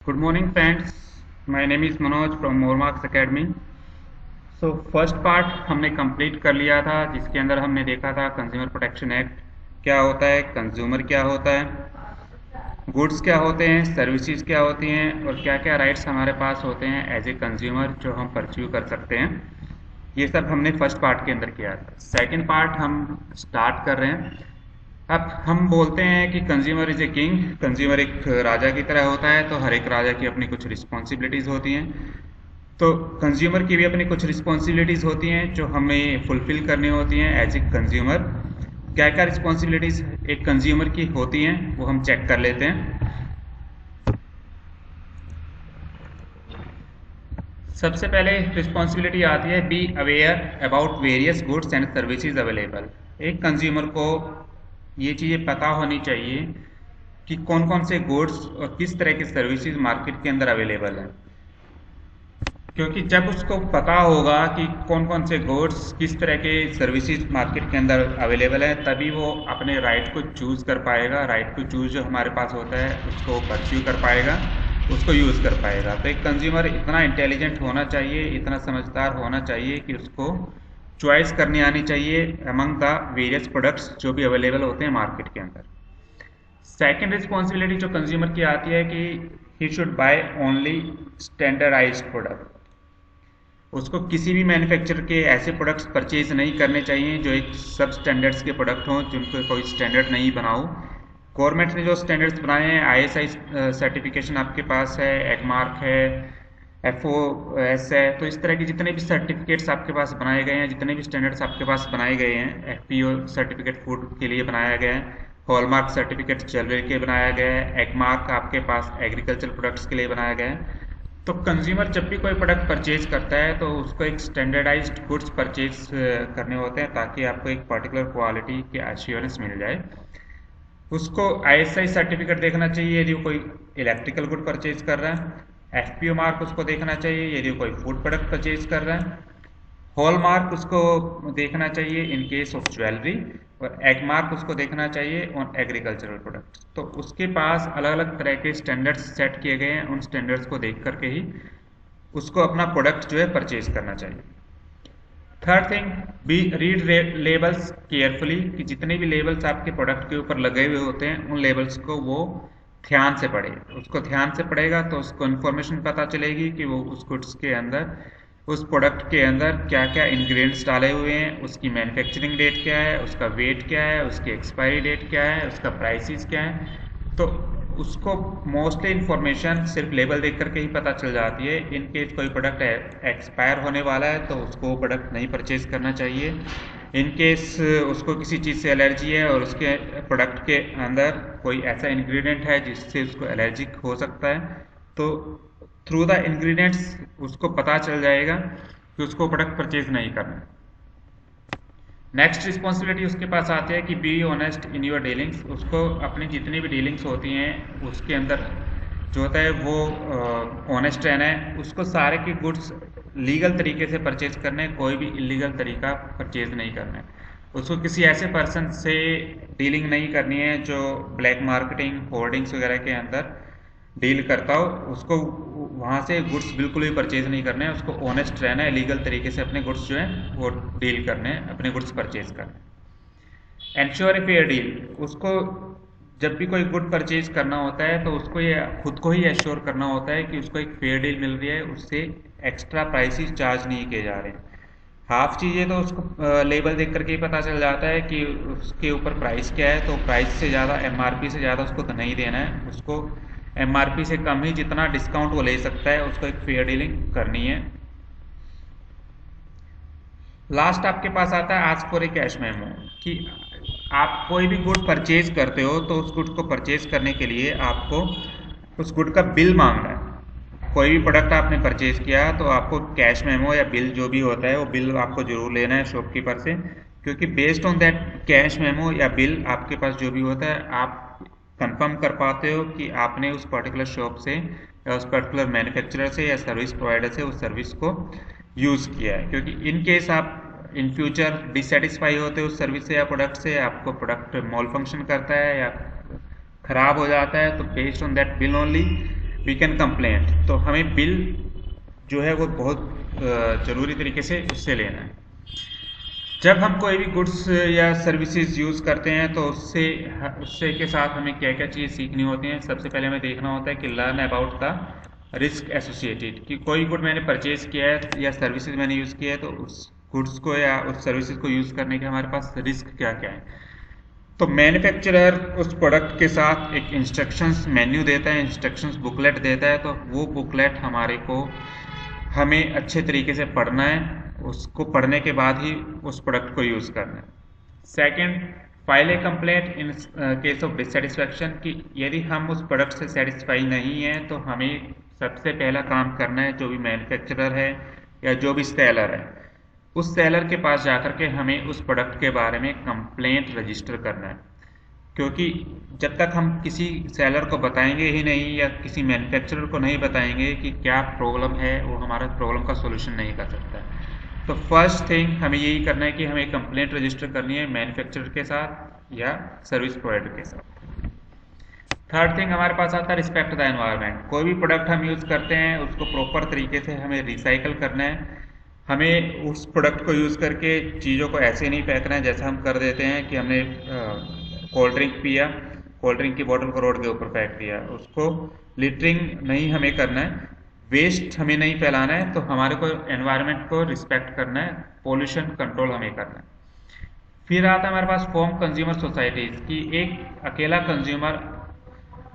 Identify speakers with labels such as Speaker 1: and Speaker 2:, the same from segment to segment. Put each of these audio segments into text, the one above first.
Speaker 1: Good morning, friends. My name is Manoj from Moremarks Academy. So first part हमने complete कर लिया था, जिसके अंदर हमने देखा था कंज्यूमर प्रोटेक्शन एक्ट क्या होता है, कंज्यूमर क्या होता है, गुड्स क्या होते हैं, सर्विसेज क्या होती हैं और क्या क्या राइट्स हमारे पास होते हैं एज ए कंज्यूमर जो हम परस्यू कर सकते हैं। ये सब हमने फर्स्ट पार्ट के अंदर किया था। सेकंड पार्ट हम स्टार्ट कर रहे हैं। अब हम बोलते हैं कि consumer is a king, consumer एक राजा की तरह होता है, तो हर एक राजा की अपनी कुछ रिस्पॉन्सिबिलिटीज होती हैं। तो कंज्यूमर की भी अपनी कुछ रिस्पॉन्सिबिलिटीज होती हैं जो हमें फुलफिल करनी होती हैं एज ए कंज्यूमर। क्या क्या रिस्पॉन्सिबिलिटीज एक कंज्यूमर की होती हैं वो हम चेक कर लेते हैं। सबसे पहले रिस्पॉन्सिबिलिटी आती है be aware about various goods and services available. एक कंज्यूमर को ये चीज़ें पता होनी चाहिए कि कौन कौन से गुड्स और किस तरह के सर्विसेज मार्केट के अंदर अवेलेबल हैं, क्योंकि जब उसको पता होगा कि कौन कौन से गुड्स किस तरह के सर्विसेज मार्केट के अंदर अवेलेबल है, तभी वो अपने राइट को चूज़ कर पाएगा। राइट टू चूज़ जो हमारे पास होता है उसको परस्यू कर पाएगा, उसको यूज़ कर पाएगा। तो एक कंज्यूमर इतना इंटेलिजेंट होना चाहिए, इतना समझदार होना चाहिए कि उसको चॉइस करनी आनी चाहिए अमंग द वेरियस प्रोडक्ट्स जो भी अवेलेबल होते हैं मार्केट के अंदर। सेकेंड रिस्पॉन्सिबिलिटी जो कंज्यूमर की आती है कि ही should buy only standardised product. उसको किसी भी मैन्युफैक्चरर के ऐसे प्रोडक्ट्स परचेज नहीं करने चाहिए जो एक सब स्टैंडर्ड्स के प्रोडक्ट हों, जिनको कोई स्टैंडर्ड नहीं बनाओ। गवर्नमेंट ने जो स्टैंडर्ड्स बनाए हैं, आईएसआई सर्टिफिकेशन आपके पास है, एगमार्क है, एफओएस है, तो इस तरह की जितने भी सर्टिफिकेट्स आपके पास बनाए गए हैं, जितने भी स्टैंडर्ड्स आपके पास बनाए गए हैं, एफपीओ सर्टिफिकेट फूड के लिए बनाया गया है, हॉलमार्क सर्टिफिकेट ज्वेलरी के बनाया गया है, एगमार्क आपके पास एग्रीकल्चर प्रोडक्ट्स के लिए बनाया गया है। तो कंज्यूमर जब भी कोई प्रोडक्ट परचेज करता है तो उसको एक स्टैंडर्डाइज्ड गुड्स परचेज करने होते हैं, ताकि आपको एक पर्टिकुलर क्वालिटी की एश्योरेंस मिल जाए। उसको आईएसआई सर्टिफिकेट देखना चाहिए यदि वो कोई इलेक्ट्रिकल गुड परचेज कर रहा है, एफपीओ मार्क उसको देखना चाहिए यदि वो कोई फूड प्रोडक्ट परचेज कर रहा है, हॉल मार्क उसको देखना चाहिए इन केस ऑफ ज्वेलरी, और एग मार्क उसको देखना चाहिए ऑन एग्रीकल्चरल प्रोडक्ट। तो उसके पास अलग अलग तरह के स्टैंडर्ड्स सेट किए गए हैं, उन स्टैंडर्ड्स को देख करके ही उसको अपना प्रोडक्ट जो है परचेज करना चाहिए। Third thing, be read labels carefully, कि जितने भी लेबल्स आपके प्रोडक्ट के ऊपर लगे हुए होते हैं उन लेबल्स को वो ध्यान से पढ़े। उसको ध्यान से पढ़ेगा तो उसको इन्फॉर्मेशन पता चलेगी कि वो उस गुड्स के अंदर, उस प्रोडक्ट के अंदर क्या क्या इंग्रेडिएंट्स डाले हुए हैं, उसकी मैन्युफैक्चरिंग डेट क्या है, उसका वेट क्या है, उसकी एक्सपायरी डेट क्या है, उसका प्राइसेस क्या है। तो उसको मोस्टली इन्फॉर्मेशन सिर्फ लेबल देख करके ही पता चल जाती है। इन केस कोई प्रोडक्ट एक्सपायर होने वाला है तो उसको वो प्रोडक्ट नहीं परचेज करना चाहिए। इन केस उसको किसी चीज़ से एलर्जी है और उसके प्रोडक्ट के अंदर कोई ऐसा इंग्रेडिएंट है जिससे उसको एलर्जिक हो सकता है, तो थ्रू द इंग्रेडिएंट्स उसको पता चल जाएगा कि उसको प्रोडक्ट परचेज नहीं करना। नेक्स्ट रिस्पॉन्सिबिलिटी उसके पास आती है कि be honest in your dealings. उसको अपनी जितनी भी डीलिंग्स होती हैं उसके अंदर जो होता है वो ऑनेस्ट रहना है। उसको सारे के गुड्स लीगल तरीके से परचेज करने हैं, कोई भी इलीगल तरीका परचेज नहीं करना है। उसको किसी ऐसे पर्सन से डीलिंग नहीं करनी है जो ब्लैक मार्केटिंग, होर्डिंग्स वगैरह के अंदर डील करता हो। उसको वहाँ से गुड्स बिल्कुल भी परचेज नहीं करने हैं, उसको ऑनेस्ट रहना है, लीगल तरीके से अपने गुड्स जो हैं वो डील करने हैं, अपने गुड्स परचेज करने हैं। एंश्योर ए फेयर डील, उसको जब भी कोई गुड परचेज करना होता है तो उसको ये खुद को ही एश्योर करना होता है कि उसको एक फेयर डील मिल रही है, उससे एक्स्ट्रा प्राइसेस चार्ज नहीं किए जा रहे हैं। हाफ चीज़ें तो उसको लेबल देख करके ही पता चल जाता है कि उसके ऊपर प्राइस क्या है, तो प्राइस से ज़्यादा, एमआरपी से ज़्यादा उसको तो नहीं देना है। उसको एमआरपी से कम ही जितना डिस्काउंट वो ले सकता है उसको एक फेयर डीलिंग करनी है। लास्ट आपके पास आता है ask for a cash memo, कि आप कोई भी गुड परचेज करते हो तो उस गुड को परचेज करने के लिए आपको उस गुड का बिल मांगना है। कोई भी प्रोडक्ट आपने परचेज किया तो आपको कैश मेमो या बिल जो भी होता है वो बिल आपको जरूर लेना है शॉपकीपर से, क्योंकि based on that cash memo या बिल आपके पास जो भी होता है आप कंफर्म कर पाते हो कि आपने उस पर्टिकुलर शॉप से या उस पर्टिकुलर मैन्युफैक्चरर से या सर्विस प्रोवाइडर से उस सर्विस को यूज़ किया है। क्योंकि इन केस आप इन फ्यूचर डिससेटिस्फाई होते हो उस सर्विस से या प्रोडक्ट से, आपको प्रोडक्ट मॉल फंक्शन करता है या खराब हो जाता है, तो based on that bill only we can complaint. तो हमें बिल जो है वो बहुत ज़रूरी तरीके से उससे लेना है। जब हम कोई भी गुड्स या सर्विसेज यूज़ करते हैं तो उससे के साथ हमें क्या क्या चीज़ें सीखनी होती हैं। सबसे पहले हमें देखना होता है कि learn about the risk associated, कि कोई गुड मैंने परचेज किया है या सर्विसेज मैंने यूज़ किया है तो उस गुड्स को या उस सर्विसेज को यूज़ करने के हमारे पास रिस्क क्या क्या है। तो मैन्युफैक्चरर उस प्रोडक्ट के साथ एक इंस्ट्रक्शंस मेन्यू देता है, इंस्ट्रक्शंस बुकलेट देता है, तो वो बुकलेट हमें अच्छे तरीके से पढ़ना है, उसको पढ़ने के बाद ही उस प्रोडक्ट को यूज़ करना है। Second, file A complaint in case of dissatisfaction, कि यदि हम उस प्रोडक्ट से सेटिस्फाई नहीं है तो हमें सबसे पहला काम करना है, जो भी मैन्युफैक्चरर है या जो भी सेलर है, उस सेलर के पास जाकर के हमें उस प्रोडक्ट के बारे में कंप्लेंट रजिस्टर करना है। क्योंकि जब तक हम किसी सेलर को बताएंगे ही नहीं या किसी मैन्युफैक्चरर को नहीं बताएंगे कि क्या प्रॉब्लम है, वो हमारा प्रॉब्लम का सोल्यूशन नहीं कर सकता। तो फर्स्ट थिंग हमें यही करना है कि हमें कंप्लेंट रजिस्टर करनी है मैन्युफैक्चरर के साथ या सर्विस प्रोवाइडर के साथ। थर्ड थिंग हमारे पास आता है रिस्पेक्ट द एनवायरनमेंट। कोई भी प्रोडक्ट हम यूज़ करते हैं उसको प्रॉपर तरीके से हमें रिसाइकल करना है। हमें उस प्रोडक्ट को यूज़ करके चीज़ों को ऐसे नहीं फेंकना है जैसा हम कर देते हैं कि हमने कोल्ड ड्रिंक पिया, कोल्ड ड्रिंक की बोतल को रोड के ऊपर फेंक दिया। उसको लिटरिंग नहीं हमें करना है, वेस्ट हमें नहीं फैलाना है, तो हमारे को एनवायरनमेंट को रिस्पेक्ट करना है, पोल्यूशन कंट्रोल हमें करना है। फिर आता है हमारे पास फॉर्म कंज्यूमर सोसाइटीज़, की एक अकेला कंज्यूमर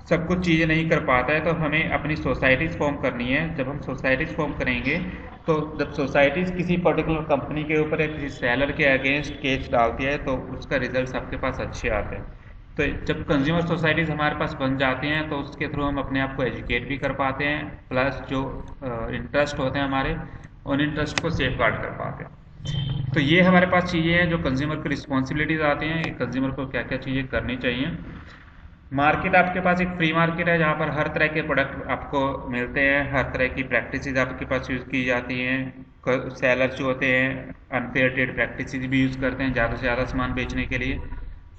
Speaker 1: सब कुछ चीज़ें नहीं कर पाता है, तो हमें अपनी सोसाइटीज़ फॉर्म करनी है। जब हम सोसाइटीज़ फॉर्म करेंगे तो जब सोसाइटीज़ किसी पर्टिकुलर कंपनी के ऊपर या किसी सेलर के अगेंस्ट केस डालती है तो उसका रिजल्ट आपके पास अच्छे आते हैं। तो जब कंज्यूमर सोसाइटीज़ हमारे पास बन जाती हैं तो उसके थ्रू हम अपने आप को एजुकेट भी कर पाते हैं, प्लस जो इंटरेस्ट होते हैं हमारे, उन इंटरेस्ट को सेफ गार्ड कर पाते हैं। तो ये हमारे पास चीज़ें हैं जो कंज्यूमर की रिस्पॉन्सिबिलिटीज़ आती हैं, कंज्यूमर को क्या क्या चीज़ें करनी चाहिए। मार्केट, आपके पास एक फ्री मार्केट है जहाँ पर हर तरह के प्रोडक्ट आपको मिलते हैं, हर तरह की प्रैक्टिसेस आपके पास यूज़ की जाती हैं। सेलर्स जो होते हैं अनफेयर ट्रेड प्रैक्टिसेस भी यूज़ करते हैं ज़्यादा से ज़्यादा सामान बेचने के लिए।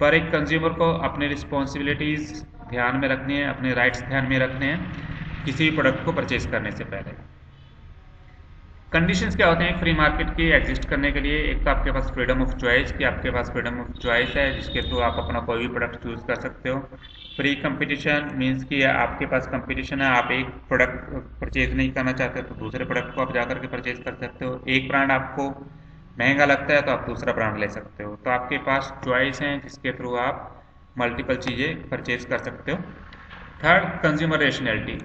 Speaker 1: पर एक कंज्यूमर को अपनी रिस्पॉन्सिबिलिटीज़ ध्यान में रखनी है, अपने राइट्स ध्यान में रखने हैं किसी भी प्रोडक्ट को परचेज करने से पहले। कंडीशंस क्या होते हैं फ्री मार्केट की एग्जिस्ट करने के लिए? एक तो आपके पास फ्रीडम ऑफ चॉइस, कि आपके पास फ्रीडम ऑफ चॉइस है जिसके थ्रू आप अपना कोई भी प्रोडक्ट चूज़ कर सकते हो। फ्री कंपटीशन मींस कि आपके पास कंपटीशन है, आप एक प्रोडक्ट परचेज नहीं करना चाहते तो दूसरे प्रोडक्ट को आप जाकर के परचेज कर सकते हो। एक ब्रांड आपको महंगा लगता है तो आप दूसरा ब्रांड ले सकते हो। तो आपके पास चॉइस है जिसके थ्रू आप मल्टीपल चीज़ें परचेज कर सकते हो। Third, consumer rationality.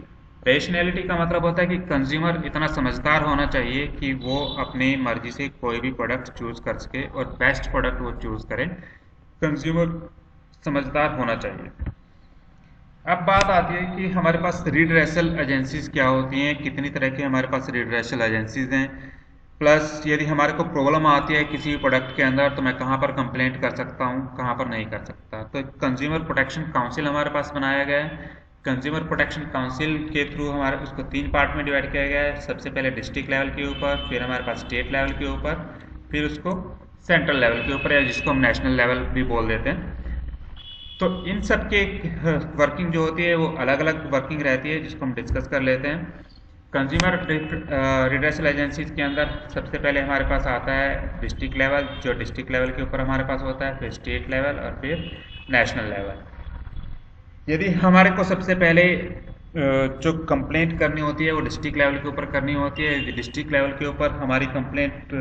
Speaker 1: रेशनैलिटी का मतलब होता है कि कंज्यूमर इतना समझदार होना चाहिए कि वो अपनी मर्जी से कोई भी प्रोडक्ट चूज़ कर सके और बेस्ट प्रोडक्ट वो चूज़ करे। कंज्यूमर समझदार होना चाहिए। अब बात आती है कि हमारे पास रिड्रेसल एजेंसीज क्या होती हैं, कितनी तरह की हमारे पास रिड्रेसल एजेंसीज हैं, प्लस यदि हमारे को प्रॉब्लम आती है किसी प्रोडक्ट के अंदर तो मैं कहाँ पर कंप्लेंट कर सकता हूँ, कहाँ पर नहीं कर सकता। तो कंज्यूमर प्रोटेक्शन काउंसिल हमारे पास बनाया गया है। कंज्यूमर प्रोटेक्शन काउंसिल के थ्रू हमारे उसको 3 पार्ट में डिवाइड किया गया है। सबसे पहले डिस्ट्रिक्ट लेवल के ऊपर, फिर हमारे पास स्टेट लेवल के ऊपर, फिर उसको सेंट्रल लेवल के ऊपर, या जिसको हम नेशनल लेवल भी बोल देते हैं। तो इन सब के वर्किंग जो होती है वो अलग अलग वर्किंग रहती है जिसको हम डिस्कस कर लेते हैं। कंज्यूमर रिड्रेसल एजेंसीज के अंदर सबसे पहले हमारे पास आता है डिस्ट्रिक्ट लेवल, जो डिस्ट्रिक्ट लेवल के ऊपर हमारे पास होता है, फिर स्टेट लेवल और फिर नेशनल लेवल। यदि हमारे को सबसे पहले जो कंप्लेंट करनी होती है वो डिस्ट्रिक्ट लेवल के ऊपर करनी होती है। यदि डिस्ट्रिक्ट लेवल के ऊपर हमारी कंप्लेंट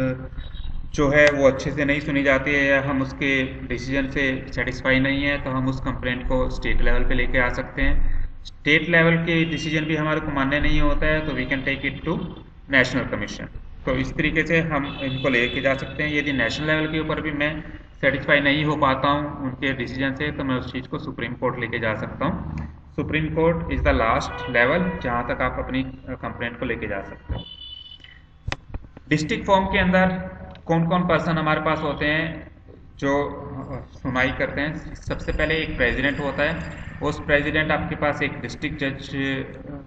Speaker 1: जो है वो अच्छे से नहीं सुनी जाती है या हम उसके डिसीजन से सेटिस्फाई नहीं है तो हम उस कंप्लेंट को स्टेट लेवल पे लेके आ सकते हैं। स्टेट लेवल के डिसीजन भी हमारे को मान्य नहीं होता है तो we can take it to national commission. तो इस तरीके से हम इनको लेके जा सकते हैं। यदि नेशनल लेवल के ऊपर भी मैं सेटिस्फाई नहीं हो पाता हूँ उनके डिसीजन से तो मैं उस चीज़ को सुप्रीम कोर्ट लेके जा सकता हूँ। Supreme court is the last level जहाँ तक आप अपनी कंप्लेंट को लेके जा सकते हो। डिस्ट्रिक्ट फॉर्म के अंदर कौन कौन पर्सन हमारे पास होते हैं जो सुनवाई करते हैं? सबसे पहले एक प्रेसिडेंट होता है। उस प्रेसिडेंट आपके पास एक डिस्ट्रिक्ट जज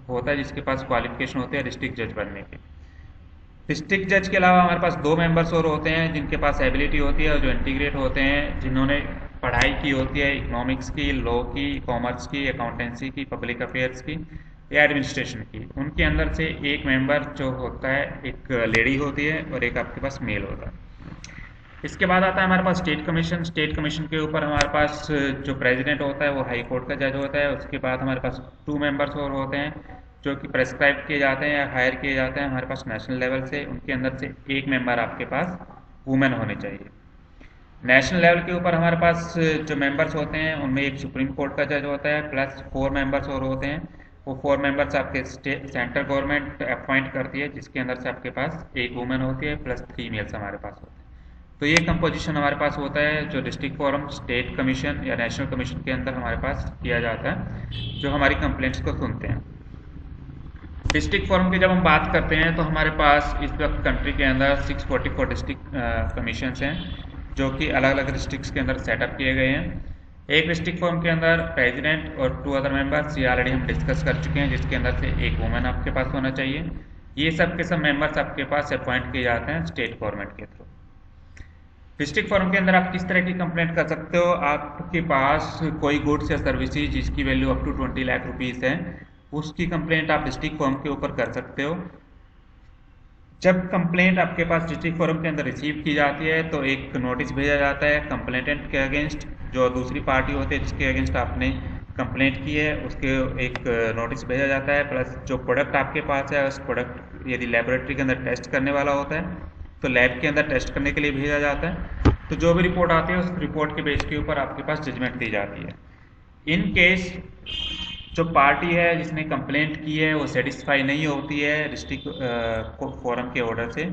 Speaker 1: होता है जिसके पास क्वालिफिकेशन होते हैं डिस्ट्रिक्ट जज बनने के। डिस्ट्रिक्ट जज के अलावा हमारे पास 2 मेंबर्स और होते हैं जिनके पास एबिलिटी होती है और जो इंटीग्रेट होते हैं, जिन्होंने पढ़ाई की होती है इकोनॉमिक्स की, लॉ की, कॉमर्स की, अकाउंटेंसी की, पब्लिक अफेयर्स की, या एडमिनिस्ट्रेशन की, उनके अंदर से एक मेंबर जो होता है, एक लेडी होती है और एक आपके पास मेल होता है। इसके बाद आता है हमारे पास स्टेट कमीशन। स्टेट कमीशन के ऊपर हमारे पास जो प्रेसिडेंट होता है वो हाई कोर्ट का जज होता है। उसके बाद हमारे पास 2 मेंबर्स और होते हैं जो कि प्रेस्क्राइब किए जाते हैं या हायर किए जाते हैं हमारे पास नेशनल लेवल से। उनके अंदर से एक मेंबर आपके पास वुमेन होने चाहिए। नेशनल लेवल के ऊपर हमारे पास जो मेंबर्स होते हैं उनमें एक सुप्रीम कोर्ट का जज होता है प्लस 4 मेंबर्स और होते हैं। वो 4 मेंबर्स आपके सेंट्रल गवर्नमेंट अपॉइंट करती है, जिसके अंदर से आपके पास एक वुमेन होती है प्लस 3 मेल्स हमारे पास होते हैं। तो ये कंपोजिशन हमारे पास होता है जो डिस्ट्रिक्ट फोरम, स्टेट कमीशन या नेशनल कमीशन के अंदर हमारे पास किया जाता है, जो हमारी कंप्लेंट्स को सुनते हैं। डिस्ट्रिक्ट फोरम की जब हम बात करते हैं तो हमारे पास इस वक्त कंट्री के अंदर 644 डिस्ट्रिक्ट कमीशंस हैं जो कि अलग अलग डिस्ट्रिक्ट्स के अंदर सेटअप किए गए हैं। एक डिस्ट्रिक्ट फोरम के अंदर प्रेसिडेंट और 2 अदर मेंबर्स, ये ऑलरेडी हम डिस्कस कर चुके हैं, जिसके अंदर से एक वुमेन आपके पास होना चाहिए। ये सब के सब मेंबर्स आपके पास अपॉइंट किए जाते हैं स्टेट गवर्नमेंट के थ्रू। डिस्ट्रिक्ट फोरम के अंदर आप किस तरह की कंप्लेंट कर सकते हो? आपके पास कोई गुड्स या सर्विसेज जिसकी value up to 20 lakh rupees है, उसकी कंप्लेंट आप डिस्ट्रिक्ट फोरम के ऊपर कर सकते हो। जब कंप्लेंट आपके पास डिस्ट्रिक्ट फोरम के अंदर रिसीव की जाती है तो एक नोटिस भेजा जाता है कंप्लेंटेंट के अगेंस्ट, जो दूसरी पार्टी होती है जिसके अगेंस्ट आपने कंप्लेंट की है उसके एक नोटिस भेजा जाता है। प्लस जो प्रोडक्ट आपके पास है उस प्रोडक्ट यदि लेबोरेटरी के अंदर टेस्ट करने वाला होता है तो लैब के अंदर टेस्ट करने के लिए भेजा जाता है। तो जो भी रिपोर्ट आती है उस रिपोर्ट के बेस के ऊपर आपके पास जजमेंट दी जाती है। इन केस जो पार्टी है जिसने कंप्लेंट की है वो सेटिस्फाई नहीं होती है डिस्ट्रिक्ट फोरम के ऑर्डर से,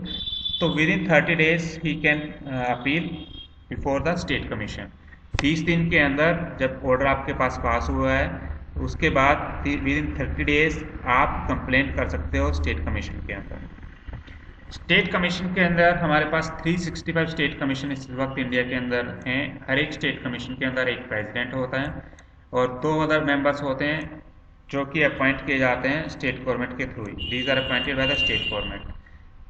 Speaker 1: तो with in 30 days he can appeal before the state commission. 30 दिन के अंदर जब ऑर्डर आपके पास हुआ है उसके बाद विद इन 30 डेज आप कंप्लेंट कर सकते हो स्टेट कमीशन के अंदर। स्टेट कमीशन के अंदर हमारे पास 365 स्टेट कमीशन इस वक्त इंडिया के अंदर हैं। हर एक स्टेट कमीशन के अंदर एक प्रेसिडेंट होता है और 2 अदर मेंबर्स होते हैं जो कि अपॉइंट किए जाते हैं स्टेट गवर्नमेंट के through. These are appointed by the state government.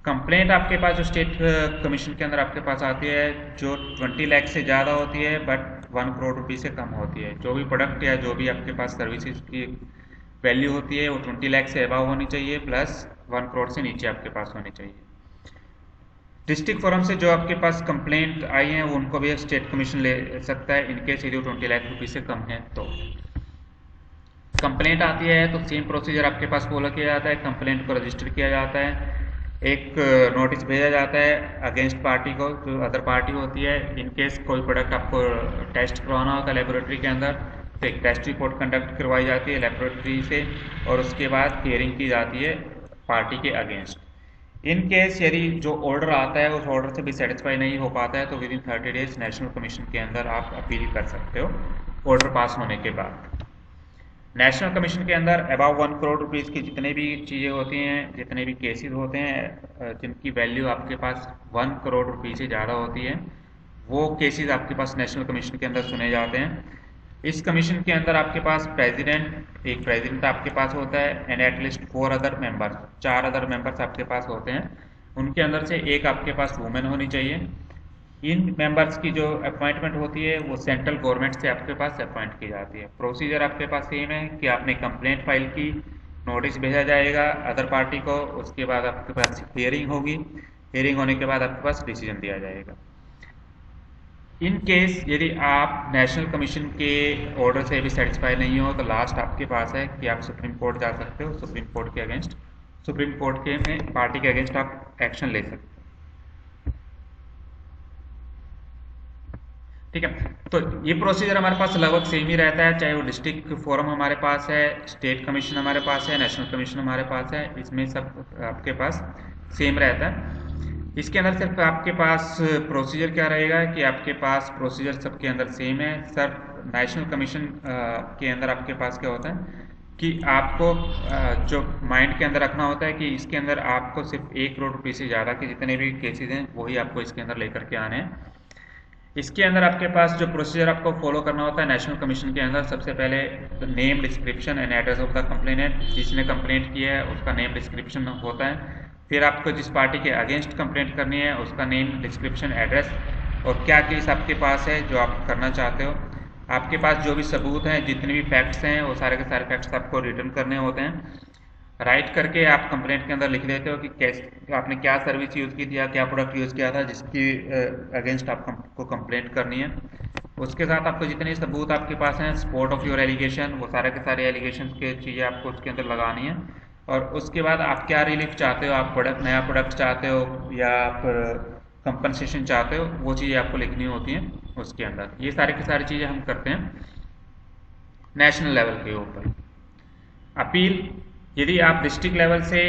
Speaker 1: Complaint आपके पास जो स्टेट कमीशन के अंदर आपके पास आती है जो 20 लाख से ज़्यादा होती है बट 1 करोड़ रुपये से कम होती है। जो भी प्रोडक्ट या जो भी आपके पास सर्विसेज की वैल्यू होती है वो 20 लाख से अबव होनी चाहिए प्लस 1 करोड़ से नीचे आपके पास होनी चाहिए। डिस्ट्रिक्ट फोरम से जो आपके पास कंप्लेंट आई है उनको भी स्टेट कमीशन ले सकता है इनकेस यदि 20 लाख रुपये से कम है। तो कंप्लेंट आती है तो सेम प्रोसीजर आपके पास फॉलो किया जाता है। कंप्लेंट को रजिस्टर किया जाता है, एक नोटिस भेजा जाता है अगेंस्ट पार्टी को जो अदर पार्टी होती है। इनकेस कोई प्रोडक्ट आपको टेस्ट करवाना होता है लेबोरेटरी के अंदर तो एक टेस्ट रिपोर्ट कंडक्ट करवाई जाती है लेबोरेटरी से और उसके बाद हियरिंग की जाती है पार्टी के अगेंस्ट। इन केस यदि जो ऑर्डर आता है उस ऑर्डर से भी सेटिस्फाई नहीं हो पाता है तो with in 30 days national commission के अंदर आप अपील कर सकते हो ऑर्डर पास होने के बाद। नेशनल कमीशन के अंदर अबाव 1 करोड़ रुपीज़ की जितने भी चीज़ें होती हैं, जितने भी केसेस होते हैं जिनकी वैल्यू आपके पास 1 करोड़ रुपये से ज़्यादा होती है, वो केसेस आपके पास नेशनल कमीशन के अंदर सुने जाते हैं। इस कमीशन के अंदर आपके पास एक प्रेसिडेंट आपके पास होता है and at least 4 other members, 4 other members आपके पास होते हैं। उनके अंदर से एक आपके पास वुमेन होनी चाहिए। इन मेंबर्स की जो अपॉइंटमेंट होती है वो सेंट्रल गवर्नमेंट से आपके पास अपॉइंट की जाती है। प्रोसीजर आपके पास सेम है कि आपने कंप्लेंट फाइल की, नोटिस भेजा जाएगा अदर पार्टी को, उसके बाद आपके पास हियरिंग होगी, हियरिंग होने के बाद आपके पास डिसीजन दिया जाएगा। इन केस यदि आप नेशनल कमीशन के ऑर्डर से भी सेटिस्फाई नहीं हो तो लास्ट आपके पास है कि आप सुप्रीम कोर्ट जा सकते हो। सुप्रीम कोर्ट के अगेंस्ट, सुप्रीम कोर्ट के में पार्टी के अगेंस्ट आप एक्शन ले सकते हो। ठीक है, तो ये प्रोसीजर हमारे पास लगभग सेम ही रहता है, चाहे वो डिस्ट्रिक्ट फोरम हमारे पास है, स्टेट कमीशन हमारे पास है, नेशनल कमीशन हमारे पास है, इसमें सब आपके पास सेम रहता है। इसके अंदर सिर्फ आपके पास प्रोसीजर क्या रहेगा कि आपके पास प्रोसीजर सबके अंदर सेम है। सर नेशनल कमीशन के अंदर आपके पास क्या होता है कि आपको जो माइंड के अंदर रखना होता है कि इसके अंदर आपको सिर्फ 1 करोड़ रुपये से ज़्यादा के जितने भी केसेज हैं वही आपको इसके अंदर लेकर के आने हैं। इसके अंदर आपके पास जो प्रोसीजर आपको फॉलो करना होता है नेशनल कमीशन के अंदर, सबसे पहले name, description and address of the complainant, जिसने कंप्लेंट किया है उसका नेम, डिस्क्रिप्शन होता है। फिर आपको जिस पार्टी के अगेंस्ट कंप्लेंट करनी है उसका नेम, डिस्क्रिप्शन, एड्रेस और क्या केस आपके पास है जो आप करना चाहते हो। आपके पास जो भी सबूत हैं, जितने भी फैक्ट्स हैं, वो सारे के सारे फैक्ट्स आपको रिटर्न करने होते हैं। राइट करके आप कंप्लेंट के अंदर लिख देते हो कि कैसे आपने क्या सर्विस यूज़ की थी या क्या प्रोडक्ट यूज़ किया था जिसकी अगेंस्ट आपको कंप्लेंट करनी है। उसके साथ आपको जितने सबूत आपके पास हैं, सपोर्ट ऑफ योर एलिगेशन, वो सारे के सारे एलिगेशन के चीज़ें आपको उसके अंदर लगानी है। और उसके बाद आप क्या रिलीफ चाहते हो, आप नया प्रोडक्ट चाहते हो या फिर कंपनसेशन चाहते हो, वो चीज़ें आपको लिखनी होती हैं उसके अंदर। ये सारी की सारी चीज़ें हम करते हैं नेशनल लेवल के ऊपर। अपील, यदि आप डिस्ट्रिक्ट लेवल से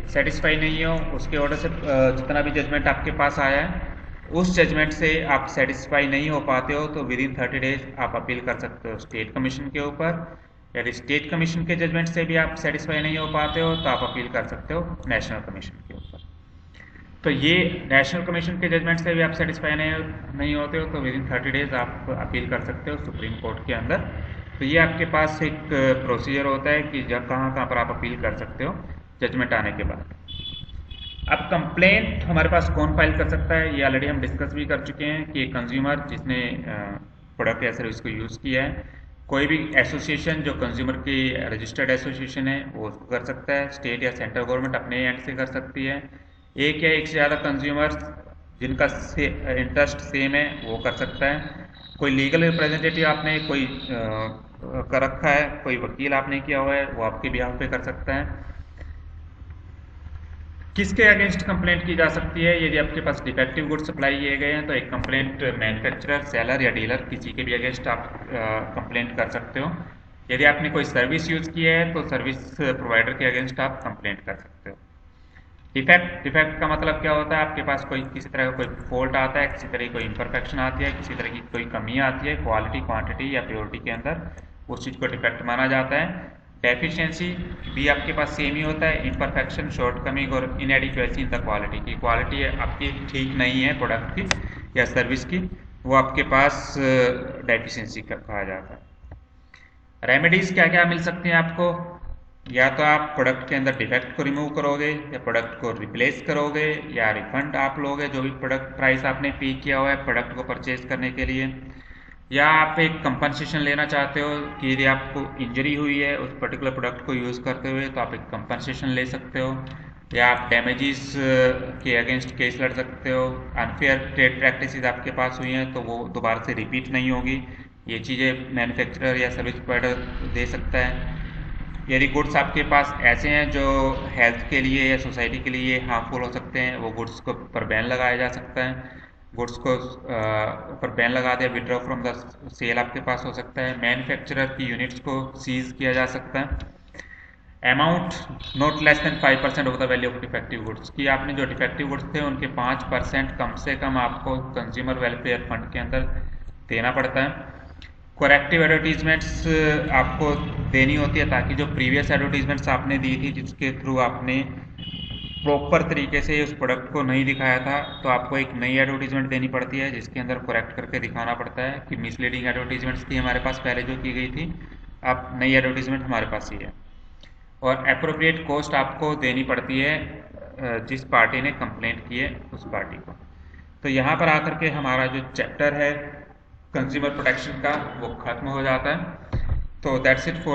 Speaker 1: सेटिस्फाई नहीं हो, उसके ऑर्डर से जितना भी जजमेंट आपके पास आया है उस जजमेंट से आप सेटिस्फाई नहीं हो पाते हो, तो विद इन 30 डेज आप अपील कर सकते हो स्टेट कमीशन के ऊपर। यदि स्टेट कमीशन के जजमेंट से भी आप सेटिस्फाई नहीं हो पाते हो तो आप अपील कर सकते हो नेशनल कमीशन के ऊपर। तो ये नेशनल कमीशन के जजमेंट से भी आप सेटिस्फाई नहीं होते हो तो विद इन 30 डेज आप अपील कर सकते हो सुप्रीम कोर्ट के अंदर। तो ये आपके पास एक प्रोसीजर होता है कि जब कहाँ कहाँ पर आप अपील कर सकते हो जजमेंट आने के बाद। अब कंप्लेंट हमारे पास कौन फाइल कर सकता है, ये ऑलरेडी हम डिस्कस भी कर चुके हैं कि कंज्यूमर जिसने प्रोडक्ट या सर्विस को यूज़ किया है, कोई भी एसोसिएशन जो कंज्यूमर की रजिस्टर्ड एसोसिएशन है वो उसको कर सकता है, स्टेट या सेंट्रल गवर्नमेंट अपने एंड से कर सकती है, एक या एक से ज़्यादा कंज्यूमर जिनका इंटरेस्ट सेम है वो कर सकता है, कोई लीगल रिप्रेजेंटेटिव आपने कोई कर रखा है, कोई वकील आपने किया हुआ है वो आपके बिहाफ पे कर सकता है। किसके अगेंस्ट कंप्लेंट की जा सकती है, यदि आपके पास डिफेक्टिव गुड्स सप्लाई किए गए हैं तो एक कंप्लेंट मैन्युफैक्चरर, सेलर या डीलर किसी के भी अगेंस्ट आप कंप्लेंट कर सकते हो। यदि आपने कोई सर्विस यूज़ की है तो सर्विस प्रोवाइडर के अगेंस्ट आप कंप्लेंट कर सकते हो। डिफेक्ट का मतलब क्या होता है, आपके पास कोई किसी तरह का कोई फॉल्ट आता है, किसी तरह की कोई इम्परफेक्शन आती है, किसी तरह की कोई कमी आती है क्वालिटी, क्वांटिटी या प्योरिटी के अंदर, उस चीज़ को डिफेक्ट माना जाता है। डेफिशिएंसी भी आपके पास सेम ही होता है, इम्परफेक्शन, शॉर्टकमिंग और इनएडिक्वेसी इन द क्वालिटी की क्वालिटी आपकी ठीक नहीं है प्रोडक्ट की या सर्विस की, वो आपके पास डेफिशिएंसी कहा जाता है। रेमेडीज क्या क्या मिल सकती हैं आपको, या तो आप प्रोडक्ट के अंदर डिफेक्ट को रिमूव करोगे या प्रोडक्ट को रिप्लेस करोगे या रिफंड आप लोगे जो भी प्रोडक्ट प्राइस आपने पे किया हुआ है प्रोडक्ट को परचेज करने के लिए, या आप एक कंपनसेशन लेना चाहते हो कि यदि आपको इंजरी हुई है उस पर्टिकुलर प्रोडक्ट को यूज़ करते हुए तो आप एक कंपनसेशन ले सकते हो, या आप डैमेजेस के अगेंस्ट केस लड़ सकते हो। अनफेयर ट्रेड प्रैक्टिसेस आपके पास हुई हैं तो वो दोबारा से रिपीट नहीं होगी, ये चीज़ें मैन्युफैक्चरर या सर्विस प्रोवाइडर दे सकता है। यदि गुड्स आपके पास ऐसे हैं जो हेल्थ के लिए या सोसाइटी के लिए हार्मफुल हो सकते हैं, वो गुड्स को पर बैन लगाया जा सकता है, गुड्स को ऊपर बैन लगा दिया, विड्रॉ फ्रॉम द सेल आपके पास हो सकता है, मैन्युफैक्चरर की यूनिट्स को सीज किया जा सकता है। Amount not less than 5% of the value of defective goods, कि आपने जो डिफेक्टिव गुड्स थे उनके 5% कम से कम आपको कंज्यूमर वेलफेयर फंड के अंदर देना पड़ता है। करेक्टिव एडवर्टीजमेंट्स आपको देनी होती है ताकि जो प्रीवियस एडवर्टीजमेंट्स आपने दी थी जिसके थ्रू आपने प्रॉपर तरीके से उस प्रोडक्ट को नहीं दिखाया था तो आपको एक नई एडवर्टीजमेंट देनी पड़ती है जिसके अंदर करेक्ट करके दिखाना पड़ता है कि मिसलीडिंग एडवर्टीजमेंट्स थी हमारे पास पहले जो की गई थी, अब नई एडवर्टीजमेंट हमारे पास ही है। और अप्रोप्रिएट कॉस्ट आपको देनी पड़ती है जिस पार्टी ने कंप्लेंट की है उस पार्टी को। तो यहाँ पर आकर के हमारा जो चैप्टर है कंज्यूमर प्रोटेक्शन का वो खत्म हो जाता है। तो दैट्स इट फॉर